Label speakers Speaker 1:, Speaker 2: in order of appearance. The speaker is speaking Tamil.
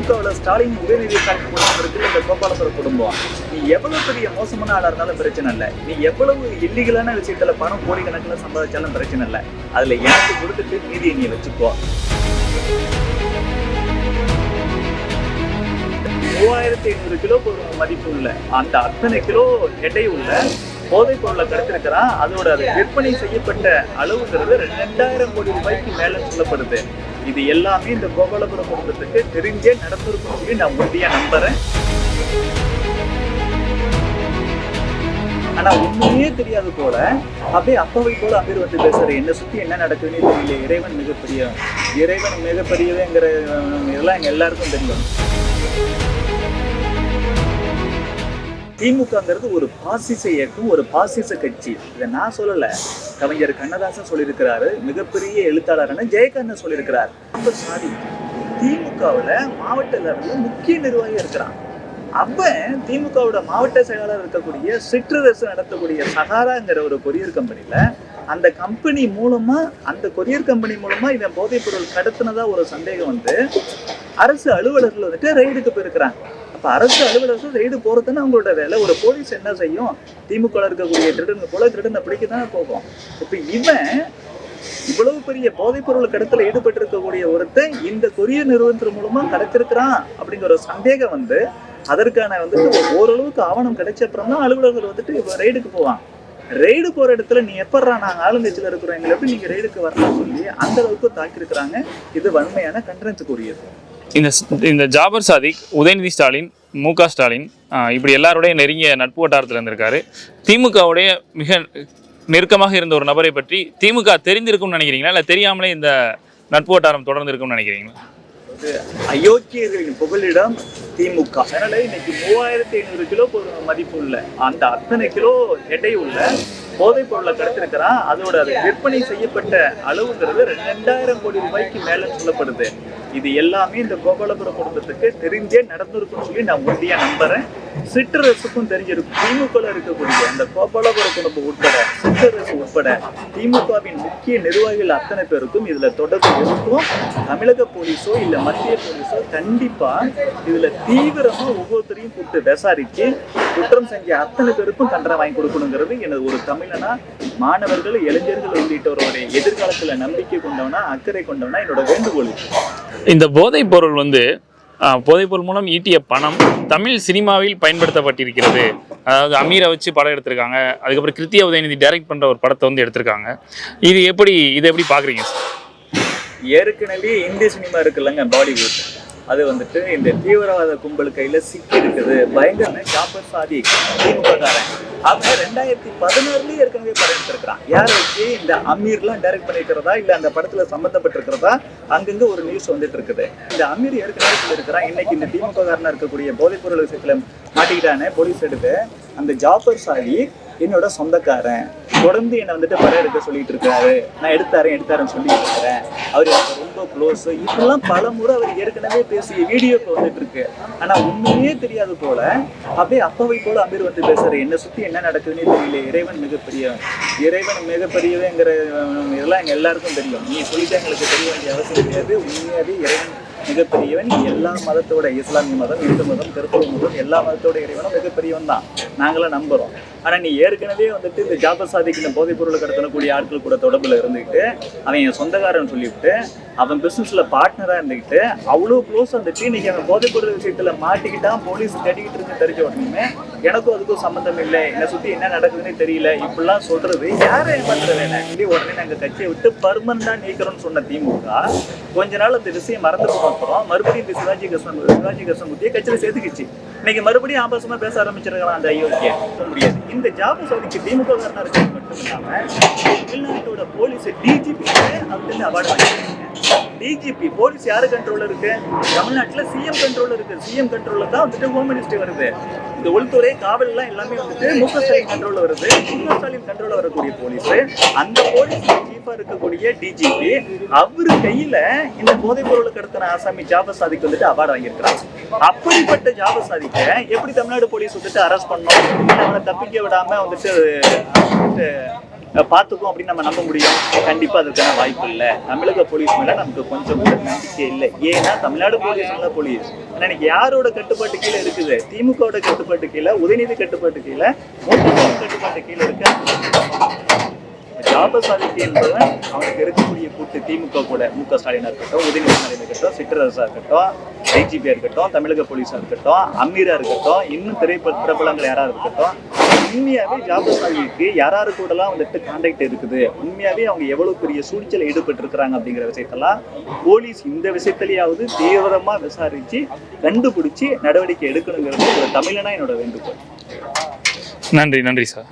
Speaker 1: திமுகவில் ஸ்டாலின் உதயநிதி ஸ்டாலின் குடும்பம் இருக்கு, இந்த கோபாலபுரம் குடும்பம். நீ எவ்வளவு பெரிய மோசமான ஆளா இருந்தாலும் பிரச்சனை இல்லை, நீ எவ்வளவு இல்லீகலான விஷயத்துல பணம் கோடிக்கணக்கில் சம்பாதிச்சாலும் பிரச்சனை இல்லை, அதுல எனக்கு கொடுத்துட்டு மீதியை நீ வச்சுக்கோ. 3500 கிலோ மதிப்பு உள்ள அந்த அத்தனை கிலோ எடை உள்ள போதைப் பொருளை கடத்திருக்கிறான். அதோட அது விற்பனை செய்யப்பட்ட அளவுங்கிறது 2000 கோடி ரூபாய்க்கு மேல சொல்லப்படுது. இது எல்லாமே இந்த கோபாலபுரம் குடும்பத்துக்கு தெரிஞ்சே நடந்திருக்கும் சொல்லி நான் உறுதியா நம்புறேன். ஆனா உண்மையே தெரியாது போல அப்படியே அப்பவை போல அமீர் வந்து பேசுற, என்னை சுத்தி என்ன நடக்குதுன்னு தெரியல, இறைவன் மிகப்பெரியவேங்கிற இதெல்லாம் எங்க எல்லாருக்கும் தெரியும். திமுகங்கிறது ஒரு பாசிச இயக்கம், ஒரு பாசிச கட்சி. இதை நான் சொல்லல, கவிஞர் கண்ணதாசன் சொல்லியிருக்கிறாரு, மிகப்பெரிய எழுத்தாளரான ஜெயகாந்தன் சொல்லியிருக்கிறார். சாதி திமுகவுல மாவட்ட லெவல்ல முக்கிய நிர்வாகி இருக்கிறான். அவன் திமுகவோட மாவட்ட செயலாளர் இருக்கக்கூடிய சிற்றரசு நடத்தக்கூடிய சகாராங்கிற ஒரு கொரியர் கம்பெனில அந்த கம்பெனி மூலமா, அந்த கொரியர் கம்பெனி மூலமா இவன் போதைப் பொருள் கடத்தினதா ஒரு சந்தேகம் வந்து அரசு அலுவலர்கள் வந்துட்டு ரைடுக்கு போயிருக்கிறாங்க. அப்ப அரசு அலுவலர்கள் ரைடு போறதுன்னு அவங்களோட வேலை. ஒரு போலீஸ் என்ன செய்யும், திமுக இருக்கக்கூடிய திருடனுங்க போல திருடனை பிடிக்கத்தானே போகும். இப்ப இவன் இவ்வளவு பெரிய போதைப் பொருள் கடத்தல ஈடுபட்டு இருக்கக்கூடிய ஒருத்தன் இந்த கொரியர் நிறுவனத்தின் மூலமா கடத்திருக்கிறான் அப்படிங்கிற ஒரு சந்தேகம் வந்து அதற்கான வந்துட்டு ஓரளவுக்கு ஆவணம் கிடைச்ச அப்புறம் தான் அலுவலர்கள் வந்துட்டு ரைடுக்கு போவான். ரைடு போற இடத்துல நீ எப்படா நாங்க ஆளுங்கட்சியில இருக்கிறோம், எங்களை எப்படி நீங்க ரைடுக்கு வரலாம்னு சொல்லி அந்த அளவுக்கு தாக்கியிருக்கிறாங்க. இது வன்மையான கண்டனத்துக்குரியது.
Speaker 2: இந்த ஜாபர் சாதிக், உதயநிதி ஸ்டாலின், மு.க. ஸ்டாலின் இப்படி எல்லாருடைய நெருங்கிய நட்பு வட்டாரத்தில் இருந்திருக்காரு. திமுகவுடைய மிக நெருக்கமாக இருந்த ஒரு நபரை பற்றி திமுக தெரிந்திருக்கும்னு நினைக்கிறீங்களா, இல்லை தெரியாமலே இந்த நட்பு வட்டாரம் தொடர்ந்து இருக்கும்னு நினைக்கிறீங்களா?
Speaker 1: அயோக்கியர்களின் புகலிடம் திமுக. அதனால இன்னைக்கு 3500 கிலோ மதிப்பு உள்ள அந்த அத்தனை கிலோ எடை உள்ள போதைப் பொருளை கடத்திருக்கிறான். அதோட அது விற்பனை செய்யப்பட்ட அளவுங்கிறது 2000 கோடி ரூபாய்க்கு மேல சொல்லப்படுது. இது எல்லாமே இந்த கோபாலபுரம் குடும்பத்துக்கு தெரிஞ்சே நடந்திருக்கும்னு சொல்லி நான் உறுதியா நம்புறேன். சிற்றரசுக்கும் தெரிஞ்சிருக்கும். திமுக இருக்கக்கூடிய அந்த கோபாலபுரம் குடும்பம் உட்பட, சிற்றரசு உட்பட திமுகவின் முக்கிய நிர்வாகிகள் அத்தனை பேருக்கும் இதுல தொடர்பு இருக்கும். தமிழக போலீஸோ இல்ல மத்திய போலீஸோ கண்டிப்பா இதுல தீவிரமா ஒவ்வொருத்தரையும் கூப்பிட்டு விசாரிச்சு குற்றம் செஞ்ச அத்தனை பேருக்கும் தண்டனை வாங்கி கொடுக்கணுங்கிறது எனது ஒரு தமிழனா, மாணவர்கள், இளைஞர்கள் உள்ளிட்டவருடைய எதிர்காலத்துல நம்பிக்கை கொண்டவனா, அக்கறை கொண்டவனா என்னோட வேண்டுகோள்.
Speaker 2: இந்த போதைப் பொருள் போதைப்பொருள் மூலம் ஈட்டிய பணம் தமிழ் சினிமாவில் பயன்படுத்தப்பட்டிருக்கிறது. அதாவது அமீரை வச்சு படம் எடுத்திருக்காங்க, அதுக்கப்புறம் கிருத்தியா உதயநிதி டைரக்ட் பண்ற ஒரு படத்தை எடுத்திருக்காங்க. இதை எப்படி பாக்குறீங்க?
Speaker 1: ஏற்கனவே இந்திய சினிமா இருக்குல்லங்க, பாலிவுட், அது வந்துட்டு இந்த தீவிரவாத கும்பல் கையில சிக்கி இருக்குது. பயங்கர ஜாபர் சாதிக் திமுககாரன் அவன் 2016 ஏற்கனவே படம் எடுத்திருக்கிறான். யாரை வச்சு? இந்த அமீர்லாம் டைரக்ட் பண்ணிருக்கிறதா இல்ல அந்த படத்துல சம்பந்தப்பட்டிருக்கிறதா அங்கங்க ஒரு நியூஸ் வந்துட்டு இருக்குது. இந்த அமீர் ஏற்கனவே சொல்லியிருக்கிறான், இன்னைக்கு இந்த திமுககாரனா இருக்கக்கூடிய போதைப் பொருள் விஷயத்துல மாட்டிக்கிட்டானே போலீஸ் எடுத்து, அந்த ஜாபர் சாதிக் என்னோட சொந்தக்காரன், தொடர்ந்து என்னை வந்துட்டு படம் எடுக்க சொல்லிட்டு இருக்காரு, நான் எடுத்தாரேன்னு சொல்லிட்டு இருக்கிறேன், அவர் எனக்கு ரொம்ப க்ளோஸ், இப்பெல்லாம் பல முறை அவர் ஏற்கனவே பேசிய வீடியோக்கு வந்துட்டு இருக்கு. ஆனா உண்மையே தெரியாது போல அப்படியே அப்பவை போல அமீர் வந்து பேசுற, என்னை சுத்தி என்ன நடக்குதுன்னு தெரியல, இறைவன் மிகப்பெரியவேங்கிற இதெல்லாம் எங்க எல்லாருக்கும் தெரியும். நீ சொல்லிட்டு எங்களுக்கு தெரிய வேண்டிய அவசியம் கிடையாது. உண்மையாவே இறைவன் மிகப்பெரியவன். எல்லா மதத்தோட, இஸ்லாமிய மதம், இந்து மதம், கிறிஸ்தவ மதம், எல்லா மதத்தோட இறைவனும் மிகப்பெரியவன் தான், நாங்களாம் நம்புறோம். ஆனா நீ ஏற்கனவே வந்துட்டு இந்த ஜாபர் சாதிக் இந்த போதைப் பொருளை கடத்தக்கூடிய ஆட்கள் கூட தொடர்புல இருந்துக்கிட்டு, அவன் என் சொந்தக்காரன் சொல்லிவிட்டு, அவன் பிசினஸ்ல பார்ட்னரா இருந்துக்கிட்டு, அவ்வளவு க்ளோஸ் வந்துட்டு இன்னைக்கு அவன் போதைப் பொருள் விஷயத்துல மாட்டிக்கிட்டான், போலீஸ் கட்டிக்கிட்டு இருந்து தெரிஞ்ச உடனே எனக்கும் அதுக்கும் சம்மந்தம் இல்லை, என்னை சுத்தி என்ன நடக்குதுன்னு தெரியல, இப்படிலாம் சொல்றது யாரை ஏமாத்துற வேலை? உடனே நாங்க கட்சியை விட்டு பர்மனண்டா நீக்கிறோம்னு சொன்ன திமுக கொஞ்ச நாள் அந்த விஷயம் மறந்து போனப்புறம் மறுபடியும் இந்த சிவாஜி கிருஷ்ணமூர்த்தியை கட்சியில சேர்த்துக்கிச்சு. இன்னைக்கு மறுபடியும் ஆபாசமா பேச ஆரம்பிச்சிருக்கலாம் அந்த ஐயோக்கிய. முடியாது. இந்த ஜாபர் சாதிக்கு திமுக காரனா இருக்கிறது மட்டும் இல்லாம தமிழ்நாட்டோட போலீஸ் டிஜிபி அப்படின்னு அவார்டு வாங்கியிருக்காங்க. டிஜிபி போலீஸ் யாரு கண்ட்ரோல்ல இருக்கு? தமிழ்நாட்டுல சிஎம் கண்ட்ரோல்ல இருக்கு. சிஎம் கண்ட்ரோல்ல தான் வந்துட்டு ஹோம் மினிஸ்ட்ரி வருது. இந்த உள்துறை, காவல் எல்லாம் எல்லாமே வந்துட்டு மு.க. ஸ்டாலின் கண்ட்ரோல்ல வருது. மு.க. ஸ்டாலின் கண்ட்ரோல்ல வரக்கூடிய போலீஸ், அந்த போலீஸ் சீஃபா இருக்கக்கூடிய டிஜிபி, அவரு கையில இந்த போதைப் பொருளை கடத்தின ஆசாமி ஜாபர் சாதிக் வந்துட்டு அவார்டு வாங்கியிருக்கிறான். அப்படிப்பட்ட ஜாபர் சாதிக்க எப்படி தமிழ்நாடு போலீஸ் வந்துட்டு அரெஸ்ட் பண்ணோம், அவனை தப்பிக்க விடாம வந்துட்டு பார்த்துக்கும் அப்படின்னு நம்ம நம்ப முடியும்? கண்டிப்பா அதுக்கான வாய்ப்பு இல்லை. தமிழக போலீஸ் மேல நமக்கு கொஞ்சம் கூட நம்பிக்கை இல்லை. ஏன்னா தமிழ்நாடு போலீஸ் நல்ல போலீஸ். ஆனா இன்னைக்கு யாரோட கட்டுப்பாட்டு கீழே இருக்குது? திமுகவோட கட்டுப்பாட்டு கீழே, உதயநிதி கட்டுப்பாட்டு கீழே, மூத்த கட்டுப்பாட்டு கீழே இருக்கு. ஜாபர் சாதிக் என்பவன் அவனுக்கு இருக்கக்கூடிய கூட்டு திமுக கூட மு.க. ஸ்டாலினா இருக்கட்டும், உதயநிதி ஸ்டாலினா இருக்கட்டும், சிற்றரசா இருக்கட்டும், ஐஜிபியா இருக்கட்டும், தமிழக போலீஸா இருக்கட்டும், அமீரா இருக்கட்டும், இன்னும் பிரபலங்கள் யாரா இருக்கட்டும், உண்மையாவே ஜாபர் சாதிக்கு யாராரு கூடலாம் வந்துட்டு கான்டாக்ட் இருக்குது, உண்மையாவே அவங்க எவ்வளவு பெரிய சூழ்ச்சியில் ஈடுபட்டு இருக்கிறாங்க அப்படிங்கிற விஷயத்தெல்லாம் போலீஸ் இந்த விஷயத்திலேயாவது தீவிரமா விசாரிச்சு கண்டுபிடிச்சு நடவடிக்கை எடுக்கணுங்கிறது ஒரு தமிழனா என்னோட வேண்டுகோள்.
Speaker 2: நன்றி சார்.